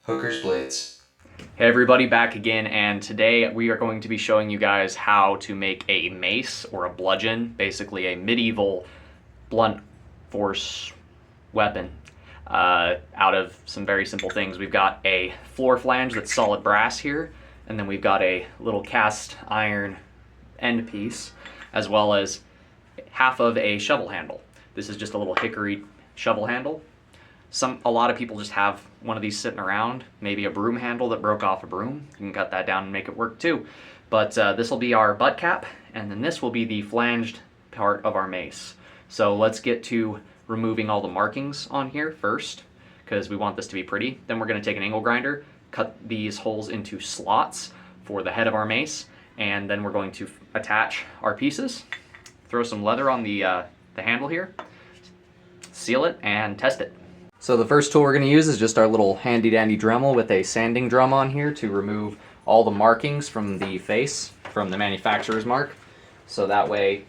Hooker's Blades. Hey everybody, back again, and today we are going to be showing you guys how to make a mace or a bludgeon, basically a medieval blunt force weapon out of some very simple things. We've got a floor flange that's solid brass here, and then we've got a little cast iron end piece, as well as half of a shovel handle. This is just a little hickory shovel handle. A lot of people just have one of these sitting around, maybe a broom handle that broke off a broom. You can cut that down and make it work too. But this will be our butt cap, and then this will be the flanged part of our mace. So let's get to removing all the markings on here first, because we want this to be pretty. Then we're going to take an angle grinder, cut these holes into slots for the head of our mace, and then we're going to attach our pieces, throw some leather on the handle here, seal it, and test it. So the first tool we're going to use is just our little handy dandy Dremel with a sanding drum on here to remove all the markings from the face, from the manufacturer's mark. So that way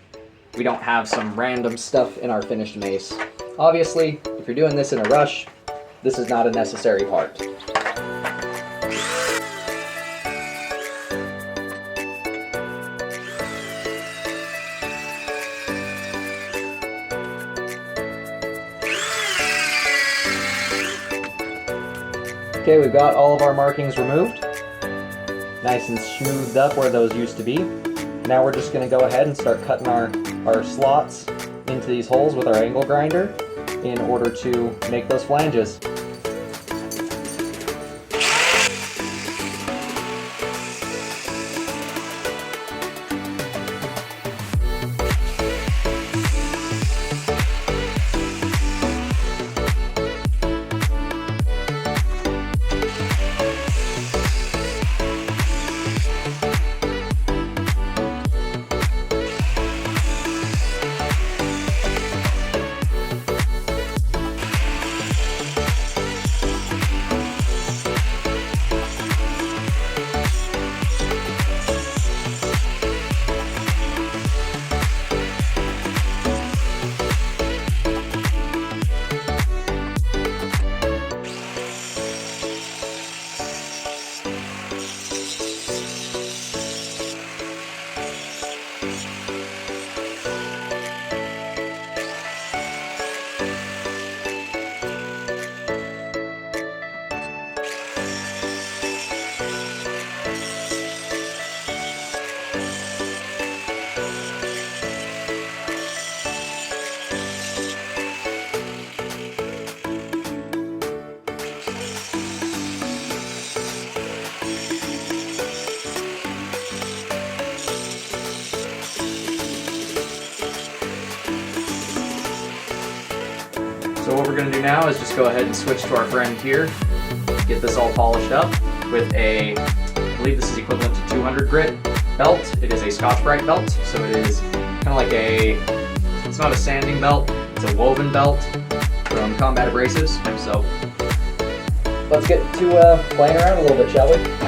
we don't have some random stuff in our finished mace. Obviously, if you're doing this in a rush, this is not a necessary part. Okay, we've got all of our markings removed, nice and smoothed up where those used to be. Now we're just going to go ahead and start cutting our slots into these holes with our angle grinder in order to make those flanges. So what we're going to do now is just go ahead and switch to our friend here, get this all polished up with a, I believe this is equivalent to 200 grit belt. It is a Scotch-Brite belt, so it is kind of like it's not a sanding belt, it's a woven belt from Combat Abrasives. So let's get to playing around a little bit, shall we?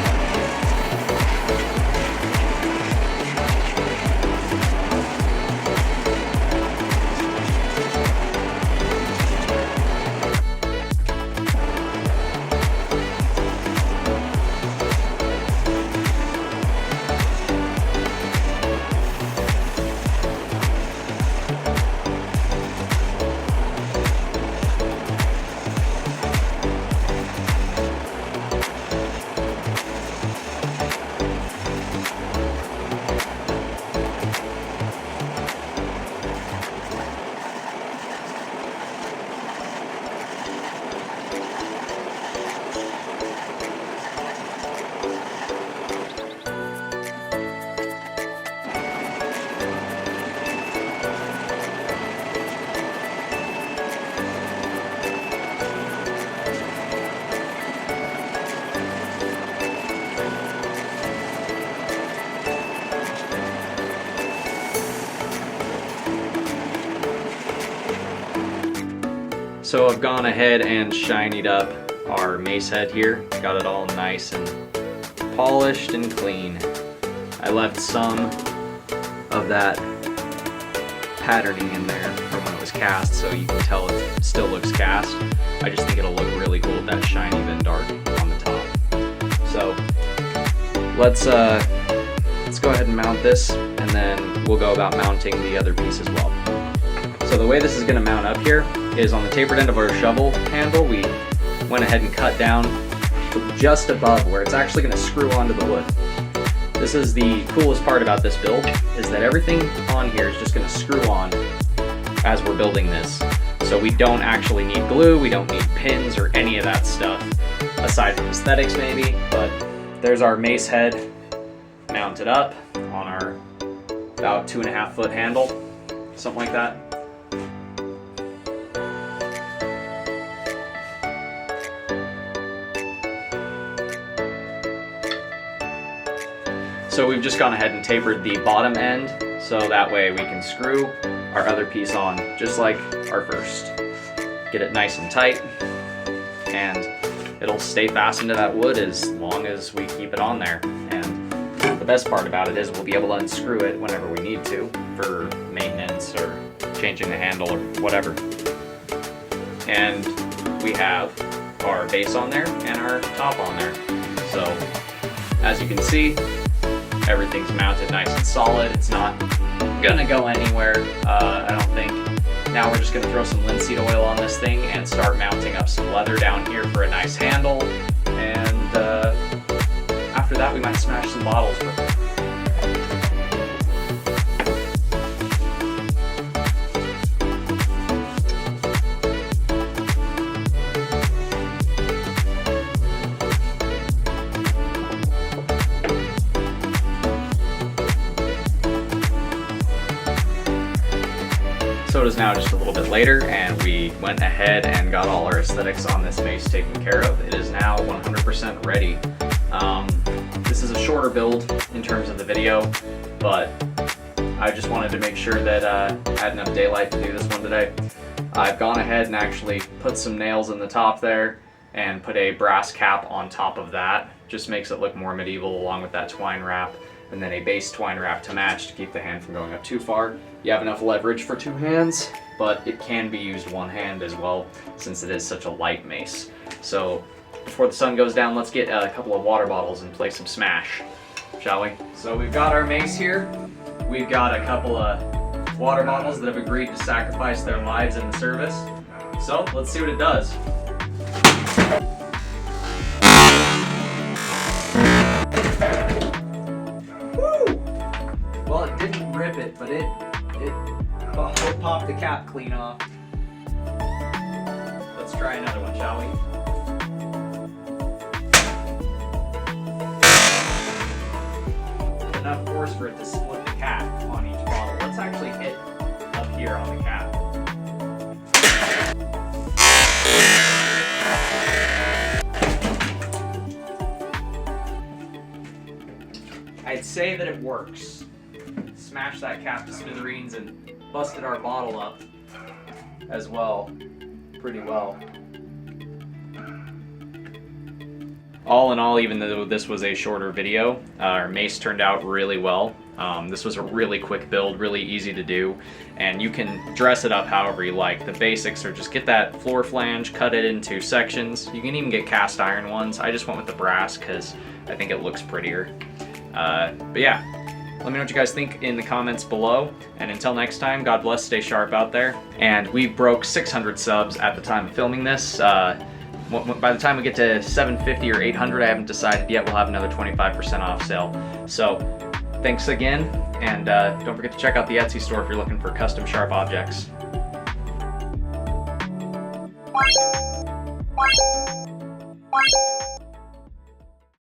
So I've gone ahead and shinied up our mace head here. Got it all nice and polished and clean. I left some of that patterning in there from when it was cast, so you can tell it still looks cast. I just think it'll look really cool with that shiny then dark on the top. So let's go ahead and mount this, and then we'll go about mounting the other piece as well. So the way this is going to mount up here is on the tapered end of our shovel handle. We went ahead and cut down just above where it's actually going to screw onto the wood. This is the coolest part about this build, is that everything on here is just going to screw on as we're building this. So we don't actually need glue, we don't need pins or any of that stuff, aside from aesthetics maybe. But there's our mace head mounted up on our about 2.5 foot handle, something like that. So we've just gone ahead and tapered the bottom end, so that way we can screw our other piece on just like our first. Get it nice and tight, and it'll stay fastened to that wood as long as we keep it on there. And the best part about it is we'll be able to unscrew it whenever we need to for maintenance or changing the handle or whatever. And we have our base on there and our top on there. So as you can see, everything's mounted nice and solid. It's not gonna go anywhere, I don't think. Now we're just gonna throw some linseed oil on this thing and start mounting up some leather down here for a nice handle. And after that, we might smash some bottles. So it is now just a little bit later, and we went ahead and got all our aesthetics on this mace taken care of. It is now 100% ready. This is a shorter build in terms of the video, but I just wanted to make sure that I had enough daylight to do this one today. I've gone ahead and actually put some nails in the top there and put a brass cap on top of that. Just makes it look more medieval along with that twine wrap, and then a base twine wrap to match to keep the hand from going up too far. You have enough leverage for 2 hands, but it can be used 1 hand as well since it is such a light mace. So before the sun goes down, let's get a couple of water bottles and play some Smash, shall we? So we've got our mace here. We've got a couple of water bottles that have agreed to sacrifice their lives in the service. So let's see what it does. Well, it didn't rip it, but it popped the cap clean off. Let's try another one, shall we? Enough force for it to split the cap on each bottle. Let's actually hit up here on the cap. I'd say that it works. Smashed that cap to smithereens and busted our bottle up as well, pretty well. All in all, even though this was a shorter video, our mace turned out really well. This was a really quick build, really easy to do, and you can dress it up however you like. The basics are just get that floor flange, cut it into sections. You can even get cast iron ones. I just went with the brass because I think it looks prettier. But yeah, let me know what you guys think in the comments below. And until next time, God bless, stay sharp out there. And we broke 600 subs at the time of filming this. By the time we get to 750 or 800, I haven't decided yet, we'll have another 25% off sale. So thanks again, and don't forget to check out the Etsy store if you're looking for custom sharp objects.